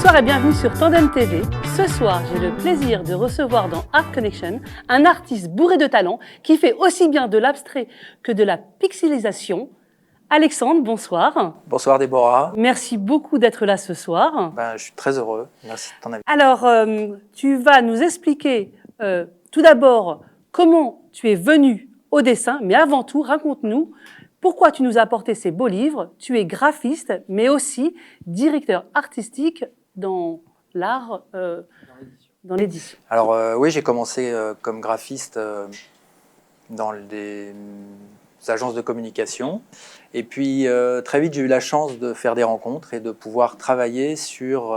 Bonsoir et bienvenue sur Tandem TV. Ce soir, j'ai le plaisir de recevoir dans Art Connection un artiste bourré de talent qui fait aussi bien de l'abstrait que de la pixelisation. Alexandre, bonsoir. Bonsoir Déborah. Merci beaucoup d'être là ce soir. Je suis très heureux. Merci de ton invitation. Alors, tu vas nous expliquer tout d'abord comment tu es venu au dessin, mais avant tout, raconte-nous pourquoi tu nous as apporté ces beaux livres. Tu es graphiste, mais aussi directeur artistique dans l'art, dans l'édition. Alors oui, j'ai commencé comme graphiste dans des agences de communication. Et puis très vite, j'ai eu la chance de faire des rencontres et de pouvoir travailler sur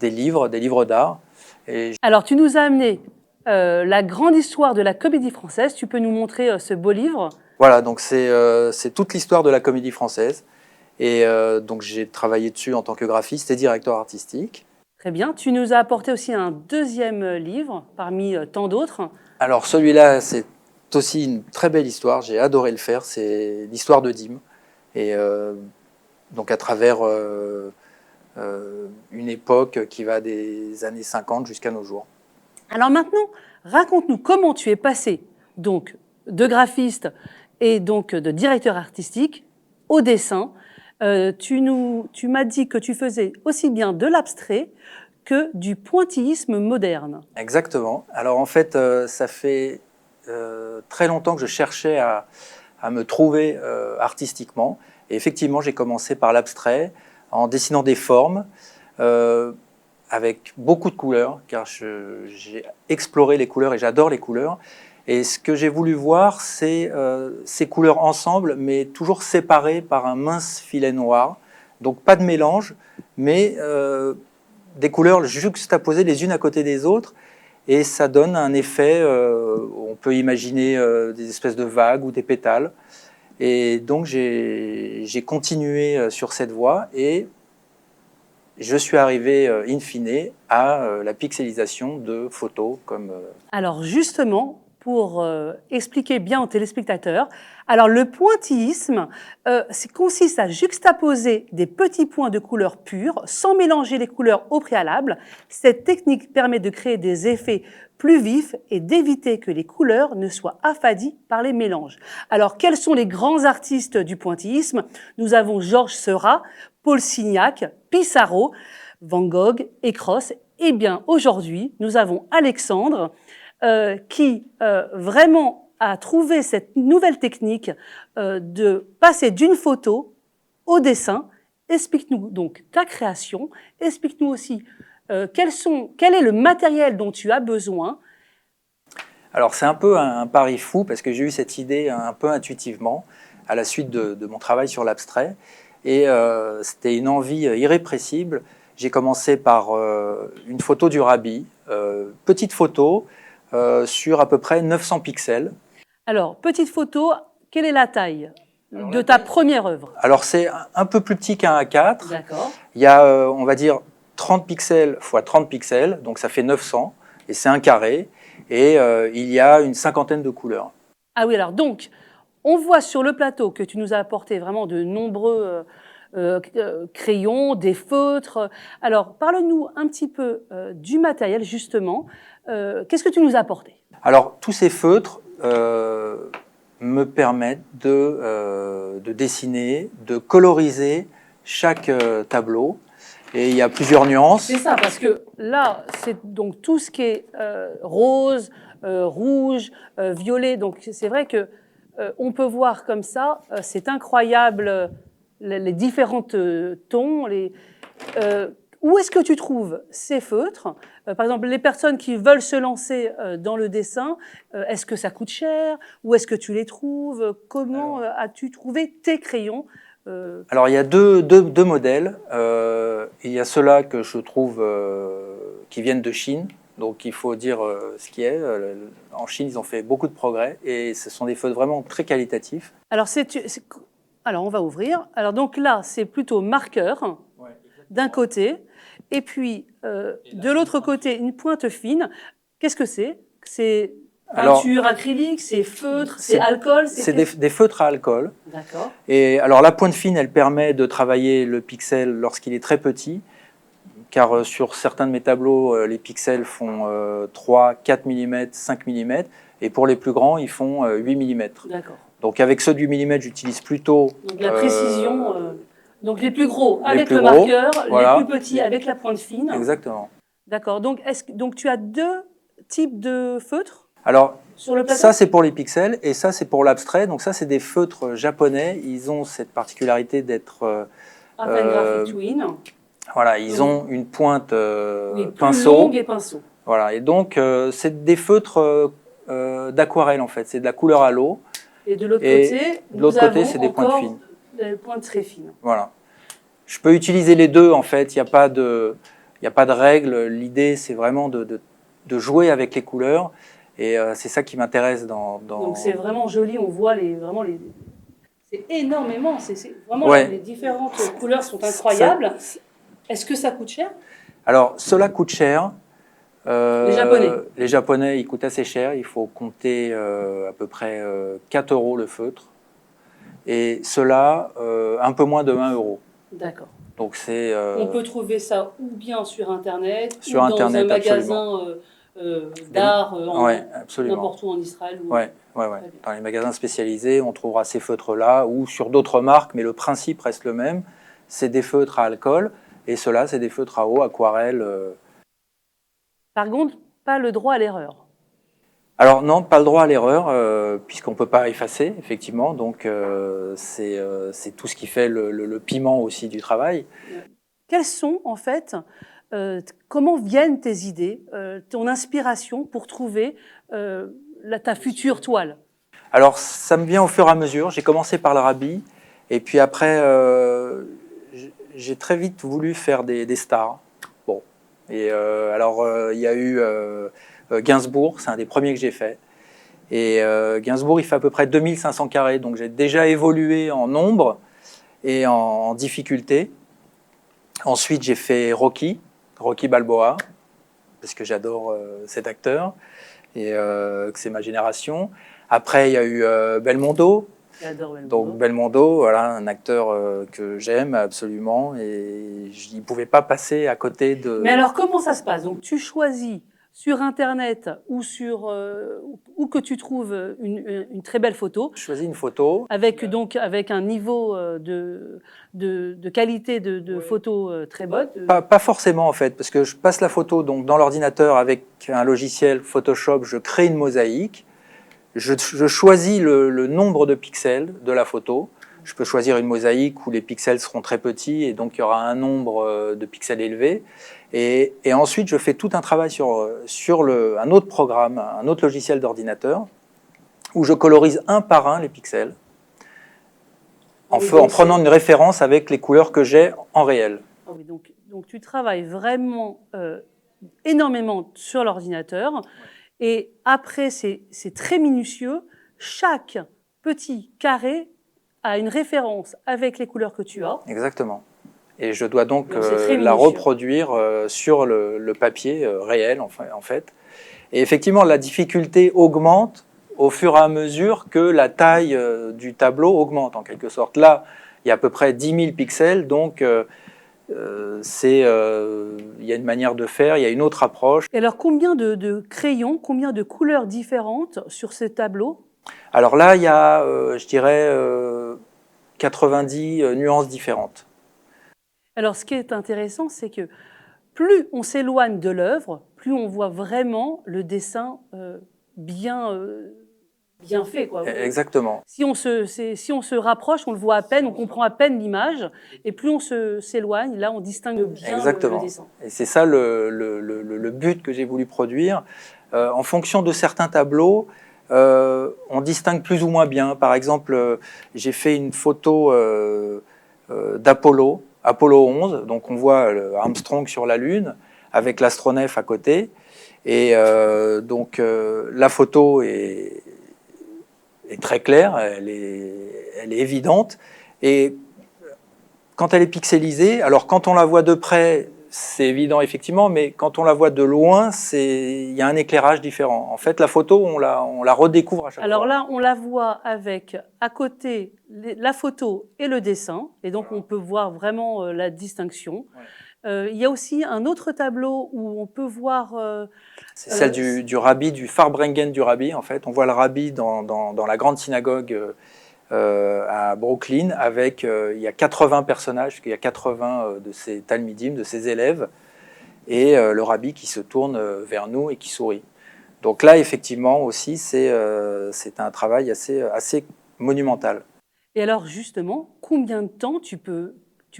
des livres d'art. Alors, tu nous as amené la grande histoire de la comédie française. Tu peux nous montrer ce beau livre ? Voilà, donc c'est toute l'histoire de la comédie française. Et donc j'ai travaillé dessus en tant que graphiste et directeur artistique. Très bien. Tu nous as apporté aussi un deuxième livre parmi tant d'autres. Alors celui-là, c'est aussi une très belle histoire. J'ai adoré le faire. C'est l'histoire de Dîmes. Et donc à travers une époque qui va des années 50 jusqu'à nos jours. Alors maintenant, raconte-nous comment tu es passé donc de graphiste et donc de directeur artistique au dessin. Tu m'as dit que tu faisais aussi bien de l'abstrait que du pointillisme moderne. Exactement. Alors en fait, ça fait très longtemps que je cherchais à me trouver artistiquement. Et effectivement, j'ai commencé par l'abstrait, en dessinant des formes, avec beaucoup de couleurs, car j'ai exploré les couleurs et j'adore les couleurs. Et ce que j'ai voulu voir, c'est ces couleurs ensemble, mais toujours séparées par un mince filet noir. Donc pas de mélange, mais des couleurs juxtaposées les unes à côté des autres. Et ça donne un effet, on peut imaginer des espèces de vagues ou des pétales. Et donc j'ai continué sur cette voie et je suis arrivé in fine à la pixelisation de photos comme... Alors justement, pour expliquer bien aux téléspectateurs, alors le pointillisme consiste à juxtaposer des petits points de couleur pure sans mélanger les couleurs au préalable. Cette technique permet de créer des effets plus vifs et d'éviter que les couleurs ne soient affadies par les mélanges. Alors quels sont les grands artistes du pointillisme? Nous avons Georges Seurat, Paul Signac, Pissarro, Van Gogh et Cros. Eh bien aujourd'hui, nous avons Alexandre qui vraiment a trouvé cette nouvelle technique de passer d'une photo au dessin. Explique-nous donc ta création, explique-nous aussi quel est le matériel dont tu as besoin. Alors c'est un peu un pari fou parce que j'ai eu cette idée un peu intuitivement à la suite de mon travail sur l'abstrait et c'était une envie irrépressible. J'ai commencé par une photo du Rabbi, petite photo, sur à peu près 900 pixels. Alors, petite photo, quelle est la taille de ta première œuvre? Alors, c'est un peu plus petit qu'un A4. D'accord. Il y a, on va dire, 30 pixels x 30 pixels, donc ça fait 900, et c'est un carré, et il y a une cinquantaine de couleurs. Ah oui, alors donc, on voit sur le plateau que tu nous as apporté vraiment de nombreux crayons, des feutres. Alors, parle-nous un petit peu du matériel, justement. Qu'est-ce que tu nous as apporté? Alors, tous ces feutres me permettent de dessiner, de coloriser chaque tableau. Et il y a plusieurs nuances. C'est ça, parce que là, c'est donc tout ce qui est rose, rouge, violet. Donc, c'est vrai que on peut voir comme ça, c'est incroyable les différentes tons. Où est-ce que tu trouves ces feutres? Par exemple, les personnes qui veulent se lancer dans le dessin, est-ce que ça coûte cher? Où est-ce que tu les trouves? Comment as-tu trouvé tes crayons? Alors, il y a deux modèles. Il y a ceux-là que je trouve qui viennent de Chine. Donc, il faut dire ce qui est. En Chine, ils ont fait beaucoup de progrès et ce sont des feutres vraiment très qualitatifs. Alors, alors on va ouvrir. Alors, donc là, c'est plutôt marqueur d'un côté. Et puis, de l'autre côté, une pointe fine. Qu'est-ce que c'est? C'est peinture acrylique, c'est feutre, c'est alcool? C'est des feutres à alcool. D'accord. Et alors, la pointe fine, elle permet de travailler le pixel lorsqu'il est très petit, car sur certains de mes tableaux, les pixels font 3, 4 mm, 5 mm, et pour les plus grands, ils font 8 mm. D'accord. Donc avec ceux du millimètre, j'utilise plutôt... Donc la précision, donc les plus gros avec plus le gros, marqueur, voilà. les plus petits avec la pointe fine. Exactement. D'accord. Donc tu as deux types de feutres Alors, sur le plateau? ça c'est pour les pixels et ça c'est pour l'abstrait. Donc ça c'est des feutres japonais. Ils ont cette particularité d'être... Graphic Twin. Voilà, ils ont une pointe Oui, plus pinceau. longue et pinceau. Voilà, et donc c'est des feutres d'aquarelle en fait. C'est de la couleur à l'eau. Et de l'autre côté, c'est des pointes fines. Des pointes très fines. Voilà. Je peux utiliser les deux en fait. Il n'y a pas de règle. L'idée c'est vraiment de jouer avec les couleurs. Et c'est ça qui m'intéresse dans... Donc c'est vraiment joli, on voit c'est énormément, c'est vraiment ouais. Les différentes couleurs sont incroyables. Est-ce que ça coûte cher? Alors cela coûte cher. Les Japonais, ils coûtent assez cher. Il faut compter à peu près 4 € le feutre. Et cela, un peu moins de 1 €. D'accord. Donc c'est... On peut trouver ça ou bien sur Internet, ou dans un magasin d'art n'importe où en Israël. Dans les magasins spécialisés, on trouvera ces feutres-là ou sur d'autres marques, mais le principe reste le même. C'est des feutres à alcool et ceux-là, c'est des feutres à eau, aquarelle. Par contre, pas le droit à l'erreur. Alors non, pas le droit à l'erreur, puisqu'on ne peut pas effacer, effectivement. Donc c'est tout ce qui fait le piment aussi du travail. Quelles sont, en fait, comment viennent tes idées, ton inspiration pour trouver ta future toile? Alors, ça me vient au fur et à mesure. J'ai commencé par l'Arabie, et puis après, j'ai très vite voulu faire des stars. Bon, et il y a eu Gainsbourg, c'est un des premiers que j'ai fait. Et Gainsbourg, il fait à peu près 2500 carrés, donc j'ai déjà évolué en nombre et en difficulté. Ensuite, j'ai fait Rocky Balboa, parce que j'adore cet acteur, et que c'est ma génération. Après, il y a eu Belmondo. J'adore Belmondo. Donc Belmondo, voilà, un acteur que j'aime absolument, et il ne pouvait pas passer à côté de... Mais alors, comment ça se passe? Donc, tu choisis sur Internet ou où que tu trouves une très belle photo. Je choisis une photo. Avec un niveau de qualité de photo très bonne. Pas forcément en fait, parce que je passe la photo donc, dans l'ordinateur avec un logiciel Photoshop, je crée une mosaïque, je choisis le nombre de pixels de la photo. Je peux choisir une mosaïque où les pixels seront très petits et donc il y aura un nombre de pixels élevé. Et ensuite, je fais tout un travail sur un autre programme, un autre logiciel d'ordinateur, où je colorise un par un les pixels, en prenant une référence avec les couleurs que j'ai en réel. Ah oui, donc tu travailles vraiment énormément sur l'ordinateur, et après, c'est très minutieux. Chaque petit carré a une référence avec les couleurs que tu as. Exactement. Et je dois donc la reproduire sur le papier réel, en fait. Et effectivement, la difficulté augmente au fur et à mesure que la taille du tableau augmente, en quelque sorte. Là, il y a à peu près 10 000 pixels, donc il y a une manière de faire, il y a une autre approche. Et alors, combien de crayons, combien de couleurs différentes sur ces tableaux? Alors là, il y a, je dirais, 90 nuances différentes. Alors, ce qui est intéressant, c'est que plus on s'éloigne de l'œuvre, plus on voit vraiment le dessin bien fait, quoi. Exactement. Si on se rapproche, on le voit à peine, on comprend à peine l'image, et plus on s'éloigne, là, on distingue bien le dessin. Et c'est ça le but que j'ai voulu produire. En fonction de certains tableaux, on distingue plus ou moins bien. Par exemple, j'ai fait une photo d'Apollo, Apollo 11, donc on voit Armstrong sur la Lune, avec l'astronef à côté. Et la photo est très claire, elle est évidente. Et quand elle est pixelisée, alors quand on la voit de près, c'est évident effectivement, mais quand on la voit de loin, il y a un éclairage différent. En fait, la photo, on la redécouvre à chaque fois. Alors là, on la voit avec à côté la photo et le dessin, et donc on peut voir vraiment la distinction. Il y a aussi un autre tableau où on peut voir... C'est celle du rabbi, du Farbrengen du rabbi, en fait. On voit le rabbi dans la grande synagogue à Brooklyn, avec, il y a 80 personnages, il y a 80 de ces talmidim, de ces élèves, et le rabbi qui se tourne vers nous et qui sourit. Donc là, effectivement, aussi, c'est un travail assez monumental. Et alors, justement, combien de temps tu peux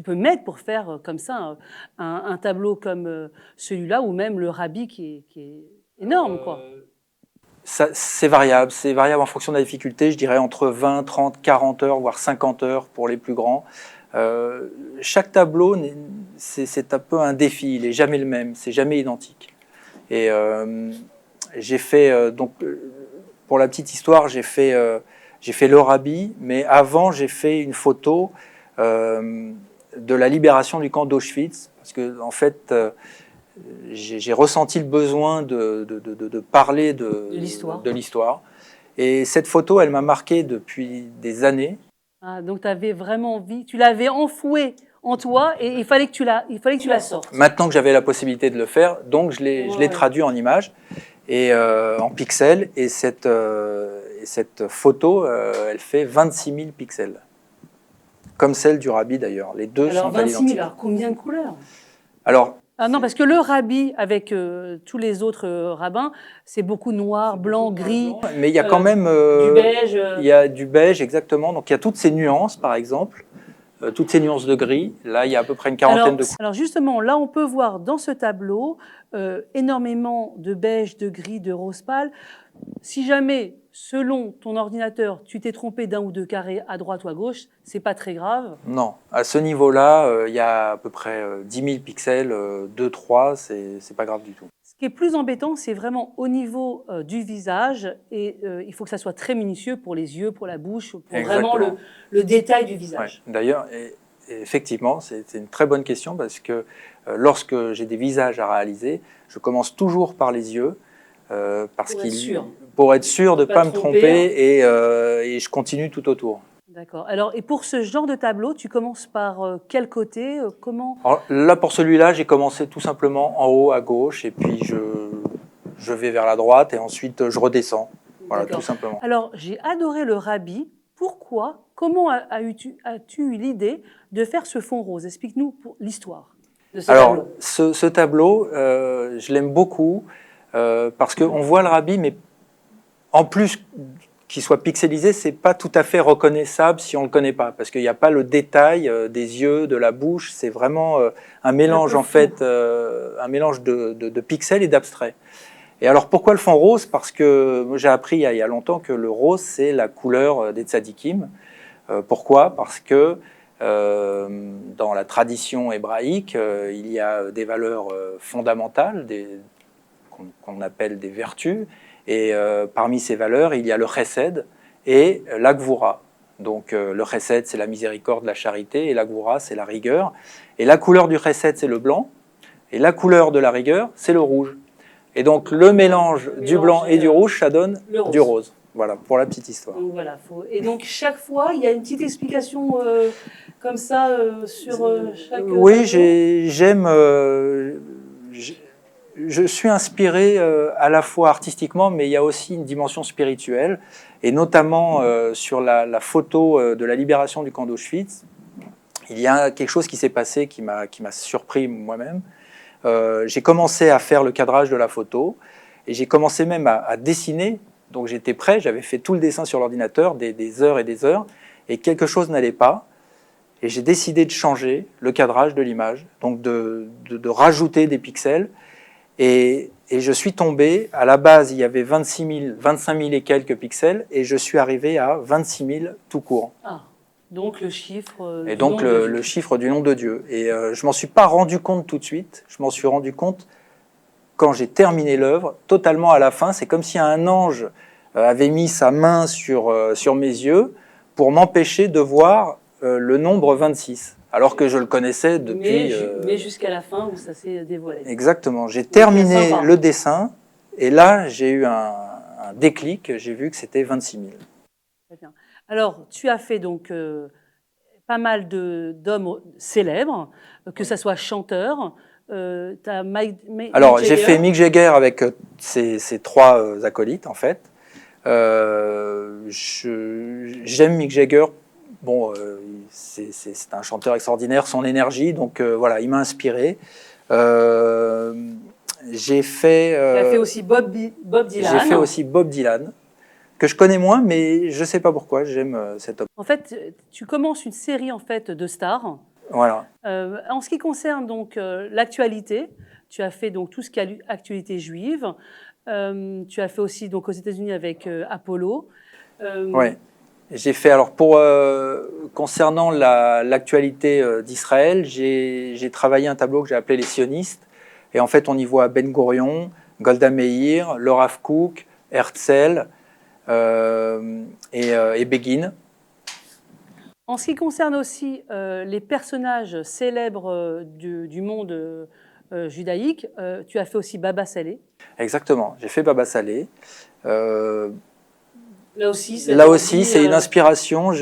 mettre pour faire comme ça un tableau comme celui-là, ou même le rabbi qui est énorme, quoi? C'est variable en fonction de la difficulté, je dirais entre 20, 30, 40 heures, voire 50 heures pour les plus grands. Chaque tableau, c'est un peu un défi, il n'est jamais le même, c'est jamais identique. Et j'ai fait, donc, pour la petite histoire, j'ai fait le rabbi, mais avant j'ai fait une photo de la libération du camp d'Auschwitz, parce que en fait, j'ai ressenti le besoin de parler de l'histoire. Et cette photo, elle m'a marqué depuis des années. Ah, donc tu avais vraiment envie, tu l'avais enfouée en toi et il fallait que tu la sortes. Maintenant que j'avais la possibilité de le faire, donc je l'ai traduit en images et en pixels. Et cette photo, elle fait 26 000 pixels. Comme celle du rabbi d'ailleurs. Les deux sont à l'identique. 26 000, alors combien de couleurs? Alors, non, parce que le rabbi, avec tous les autres rabbins, c'est beaucoup noir, blanc, gris. Mais il y a quand même du beige. Il y a du beige, exactement. Donc il y a toutes ces nuances, par exemple, toutes ces nuances de gris. Là, il y a à peu près une quarantaine de couleurs. Alors justement, là, on peut voir dans ce tableau énormément de beige, de gris, de rose pâle. Si jamais, selon ton ordinateur, tu t'es trompé d'un ou deux carrés à droite ou à gauche, c'est pas très grave. Non, à ce niveau-là, il y a à peu près 10 000 pixels, 2, 3, c'est pas grave du tout. Ce qui est plus embêtant, c'est vraiment au niveau du visage, et il faut que ça soit très minutieux pour les yeux, pour la bouche, pour vraiment le détail du visage. Ouais. D'ailleurs, effectivement, c'est une très bonne question, parce que lorsque j'ai des visages à réaliser, je commence toujours par les yeux, pour être sûr de ne pas me tromper, et je continue tout autour. D'accord. Alors, et pour ce genre de tableau, tu commences par quel côté, comment? Alors, là, pour celui-là, j'ai commencé tout simplement en haut à gauche, et puis je vais vers la droite, et ensuite je redescends. Voilà, tout simplement. Alors, j'ai adoré le rabbi. Pourquoi? Comment as-tu eu l'idée de faire ce fond rose? Explique-nous l'histoire de ce tableau. Ce tableau, je l'aime beaucoup, parce qu'on voit le rabbi, mais en plus qu'il soit pixelisé, c'est pas tout à fait reconnaissable si on le connaît pas, parce qu'il n'y a pas le détail des yeux, de la bouche. C'est vraiment un mélange en fait, un mélange de pixels et d'abstraits. Et alors pourquoi le fond rose? Parce que j'ai appris il y a longtemps que le rose c'est la couleur des tzadikim. Pourquoi? Parce que dans la tradition hébraïque, il y a des valeurs fondamentales qu'on appelle des vertus. Et parmi ces valeurs, il y a le chesed et la gvoura. Donc le chesed, c'est la miséricorde, la charité, et la gvoura, c'est la rigueur. Et la couleur du chesed, c'est le blanc, et la couleur de la rigueur, c'est le rouge. Et donc le mélange du blanc et du rouge, ça donne du rose. Voilà, pour la petite histoire. Donc, voilà, et donc chaque fois, il y a une petite explication comme ça sur chaque... Oui, j'aime... Je suis inspiré à la fois artistiquement, mais il y a aussi une dimension spirituelle, et notamment sur la photo de la libération du camp d'Auschwitz. Il y a quelque chose qui s'est passé qui m'a surpris moi-même. J'ai commencé à faire le cadrage de la photo, et j'ai commencé même à dessiner. Donc j'étais prêt, j'avais fait tout le dessin sur l'ordinateur, des heures et des heures, et quelque chose n'allait pas. Et j'ai décidé de changer le cadrage de l'image, donc de rajouter des pixels. Et je suis tombé, à la base il y avait 25 000 et quelques pixels, et je suis arrivé à 26 000 tout court. Ah, donc le chiffre et donc le chiffre du nom de Dieu. Et je m'en suis pas rendu compte tout de suite, je m'en suis rendu compte quand j'ai terminé l'œuvre, totalement à la fin. C'est comme si un ange avait mis sa main sur mes yeux pour m'empêcher de voir le nombre 26. Alors que je le connaissais depuis... Mais jusqu'à la fin où ça s'est dévoilé. Exactement. J'ai terminé le dessin, et là, j'ai eu un déclic. J'ai vu que c'était 26 000. Très bien. Alors, tu as fait donc pas mal d'hommes célèbres, que ça soit chanteurs. T'as Alors, Mick j'ai Jagger. fait Mick Jagger avec ces trois acolytes, en fait. J'aime Mick Jagger. Bon, c'est un chanteur extraordinaire, son énergie, donc voilà, il m'a inspiré. J'ai fait, T'as fait aussi Bob Dylan. j'ai fait aussi Bob Dylan, que je connais moins, mais je ne sais pas pourquoi, j'aime cet homme. En fait, tu commences une série en fait de stars. Voilà. En ce qui concerne donc l'actualité, tu as fait donc tout ce qui est actualité juive. Tu as fait aussi donc aux États-Unis avec Apollo. Ouais. J'ai fait, alors concernant l'actualité d'Israël, j'ai travaillé un tableau que j'ai appelé Les sionistes. Et en fait, on y voit Ben Gurion, Golda Meir, le Rav Kook, Herzl et Begin. En ce qui concerne aussi les personnages célèbres du monde judaïque, tu as fait aussi Baba Salé. Exactement, j'ai fait Baba Salé. Là aussi, c'est une inspiration.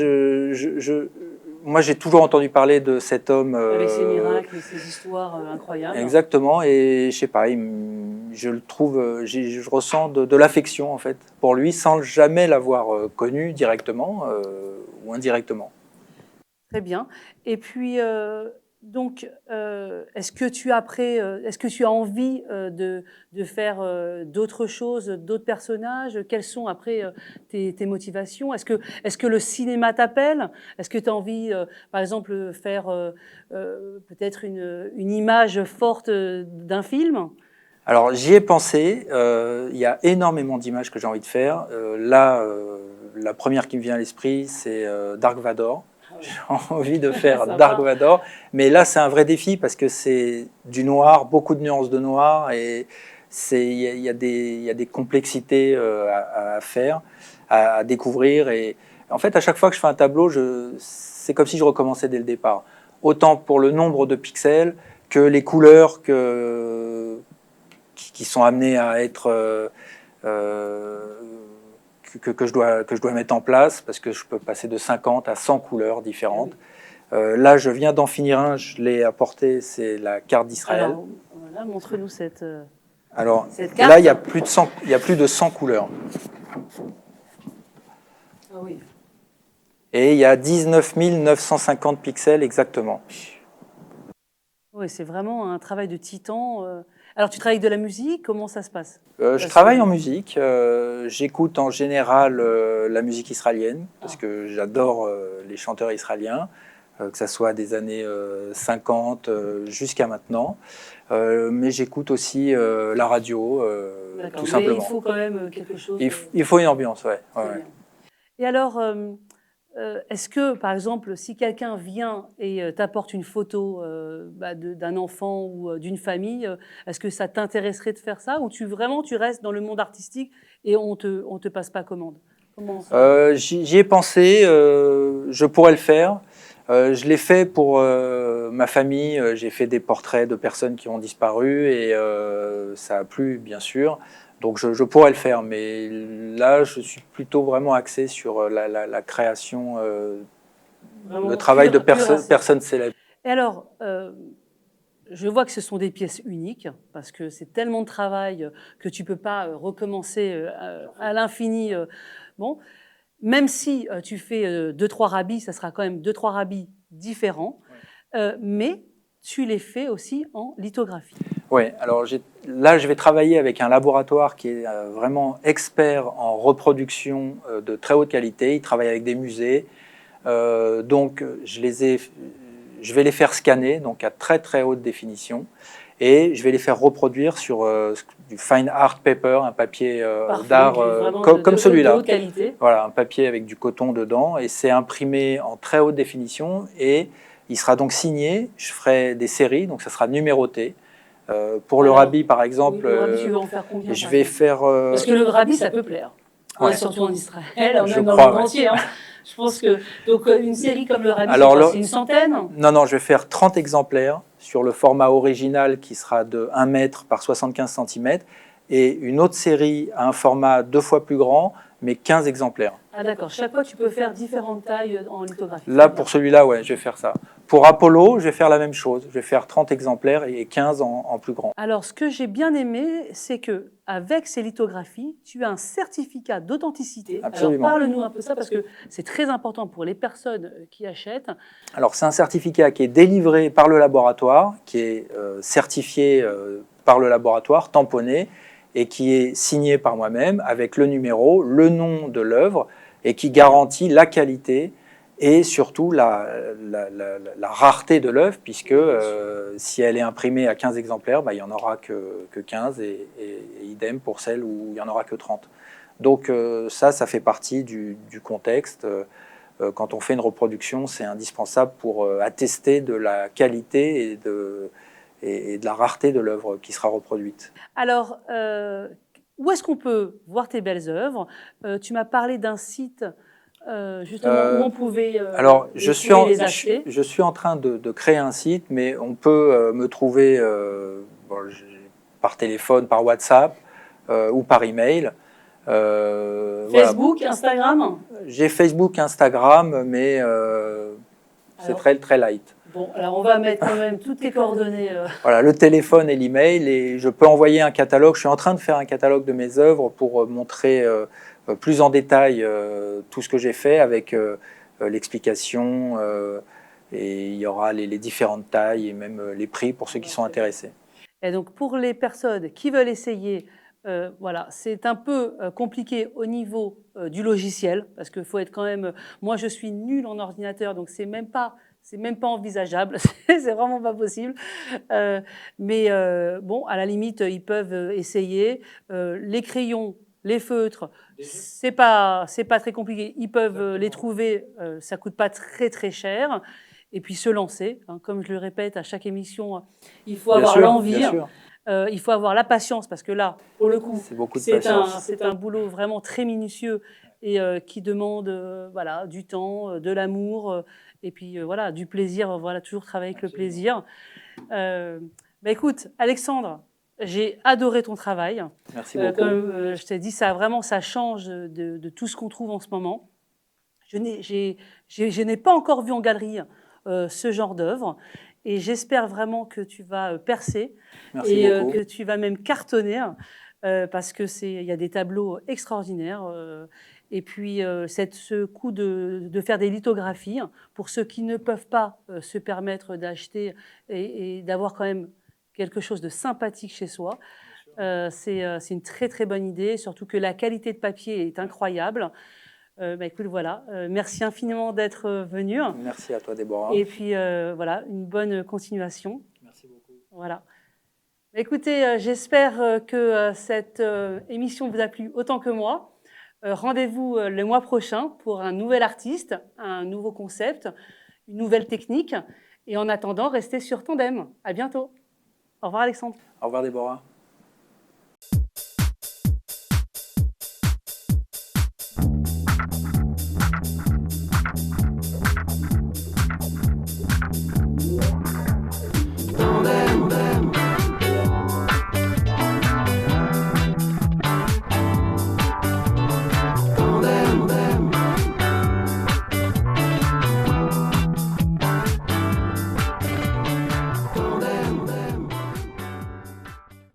Moi, j'ai toujours entendu parler de cet homme. Avec ses miracles et ses histoires incroyables. Exactement, et je sais pas, je le trouve, je ressens de l'affection en fait pour lui, sans jamais l'avoir connu directement ou indirectement. Très bien. Et puis, donc, est-ce que tu as envie de faire d'autres choses, d'autres personnages? Quelles sont après tes motivations? Est-ce que le cinéma t'appelle? Est-ce que tu as envie, par exemple, faire peut-être une image forte d'un film? Alors j'y ai pensé, il y a énormément d'images que j'ai envie de faire. Là, la première qui me vient à l'esprit, c'est Dark Vador. J'ai envie de faire Dark Vador, mais là c'est un vrai défi parce que c'est du noir, beaucoup de nuances de noir, et il y a des complexités à faire, à découvrir. Et en fait, à chaque fois que je fais un tableau, c'est comme si je recommençais dès le départ. Autant pour le nombre de pixels que les couleurs qui sont amenées à être que je dois mettre en place, parce que je peux passer de 50 à 100 couleurs différentes. Là, je viens d'en finir un, je l'ai apporté, c'est la carte d'Israël. Alors, voilà, montre-nous cette carte. Là, il y a plus de 100 couleurs. Ah oui. Et il y a 19 950 pixels exactement. Oui, c'est vraiment un travail de titan. Alors, tu travailles avec de la musique, comment ça se passe? Je travaille en musique, j'écoute en général la musique israélienne, parce que j'adore les chanteurs israéliens, que ce soit des années 50 jusqu'à maintenant. Mais j'écoute aussi la radio, tout simplement. Mais il faut quand même quelque chose. Il faut une ambiance, ouais. Et alors, est-ce que, par exemple, si quelqu'un vient et t'apporte une photo d'un enfant ou d'une famille, est-ce que ça t'intéresserait de faire ça, ou tu restes dans le monde artistique et on te passe pas commande? J'y ai pensé, je pourrais le faire. Je l'ai fait pour ma famille, j'ai fait des portraits de personnes qui ont disparu et ça a plu, bien sûr. Donc je pourrais le faire, mais là je suis plutôt vraiment axé sur la création, le travail de personnes célèbres. Et alors, je vois que ce sont des pièces uniques, parce que c'est tellement de travail que tu ne peux pas recommencer à l'infini. Bon, même si tu fais 2-3 rabis, ça sera quand même 2-3 rabis différents, mais tu les fais aussi en lithographie. Oui, alors là, je vais travailler avec un laboratoire qui est vraiment expert en reproduction de très haute qualité. Il travaille avec des musées. Donc, je vais les faire scanner, donc à très très haute définition. Et je vais les faire reproduire sur du fine art paper, un papier d'art comme celui-là. Voilà, un papier avec du coton dedans. Et c'est imprimé en très haute définition. Et il sera donc signé. Je ferai des séries, donc ça sera numéroté. Pour le rabbi, par exemple, oui, le rabbi, tu veux en faire combien, je vais faire... Parce que le rabbi, ça peut plaire. Ouais. Surtout en Israël, même dans le monde entier. Hein. Je pense que donc, une série comme le rabbi, c'est une centaine? Non, je vais faire 30 exemplaires sur le format original qui sera de 1 mètre par 75 cm. Et une autre série à un format 2 fois plus grand, mais 15 exemplaires. Ah d'accord, chaque fois tu peux faire différentes tailles en lithographie. Là, pour celui-là, ouais, je vais faire ça. Pour Apollo, je vais faire la même chose. Je vais faire 30 exemplaires et 15 en plus grand. Alors, ce que j'ai bien aimé, c'est que avec ces lithographies, tu as un certificat d'authenticité. Absolument. Alors, parle-nous un peu de ça, parce que c'est très important pour les personnes qui achètent. Alors, c'est un certificat qui est délivré par le laboratoire, qui est certifié par le laboratoire, tamponné, et qui est signé par moi-même avec le numéro, le nom de l'œuvre, et qui garantit la qualité et surtout la rareté de l'œuvre, puisque si elle est imprimée à 15 exemplaires, il n'y en aura que 15, et idem pour celle où il n'y en aura que 30. Donc ça fait partie du contexte. Quand on fait une reproduction, c'est indispensable pour attester de la qualité et de la rareté de l'œuvre qui sera reproduite. Alors, où est-ce qu'on peut voir tes belles œuvres? Tu m'as parlé d'un site justement où on pouvait alors, les acheter. Je suis en train de créer un site, mais on peut me trouver par téléphone, par WhatsApp ou par email. Facebook, voilà. Instagram? J'ai Facebook, Instagram, mais c'est très light. Bon, alors on va mettre quand même toutes tes coordonnées. Voilà, le téléphone et l'email, et je peux envoyer un catalogue. Je suis en train de faire un catalogue de mes œuvres pour montrer plus en détail tout ce que j'ai fait avec l'explication, et il y aura les différentes tailles et même les prix pour ceux qui sont intéressés. Et donc pour les personnes qui veulent essayer, voilà, c'est un peu compliqué au niveau du logiciel, parce qu'il faut être quand même... Moi, je suis nulle en ordinateur, donc c'est même pas envisageable, c'est vraiment pas possible. Mais bon, à la limite, ils peuvent essayer. Les crayons, les feutres, c'est pas très compliqué. Ils peuvent les trouver, ça coûte pas très cher. Et puis se lancer, hein, comme je le répète à chaque émission, il faut avoir l'envie. Il faut avoir la patience, parce que là, pour le coup, c'est un boulot vraiment très minutieux et qui demande voilà, du temps, de l'amour et puis voilà, du plaisir. Voilà, toujours travailler avec le plaisir. Écoute, Alexandre, j'ai adoré ton travail. Merci beaucoup. Comme je t'ai dit, ça change de tout ce qu'on trouve en ce moment. Je n'ai pas encore vu en galerie ce genre d'œuvre. Et j'espère vraiment que tu vas percer. Merci et beaucoup. que tu vas même cartonner, parce que il y a des tableaux extraordinaires. Et puis, ce coup de faire des lithographies, pour ceux qui ne peuvent pas se permettre d'acheter et d'avoir quand même quelque chose de sympathique chez soi, c'est une très bonne idée, surtout que la qualité de papier est incroyable. Écoute, voilà, merci infiniment d'être venu. Merci à toi, Déborah. Et puis, voilà, une bonne continuation. Merci beaucoup. Voilà. Écoutez, j'espère que cette émission vous a plu autant que moi. Rendez-vous le mois prochain pour un nouvel artiste, un nouveau concept, une nouvelle technique. Et en attendant, restez sur Tandem. À bientôt. Au revoir, Alexandre. Au revoir, Déborah.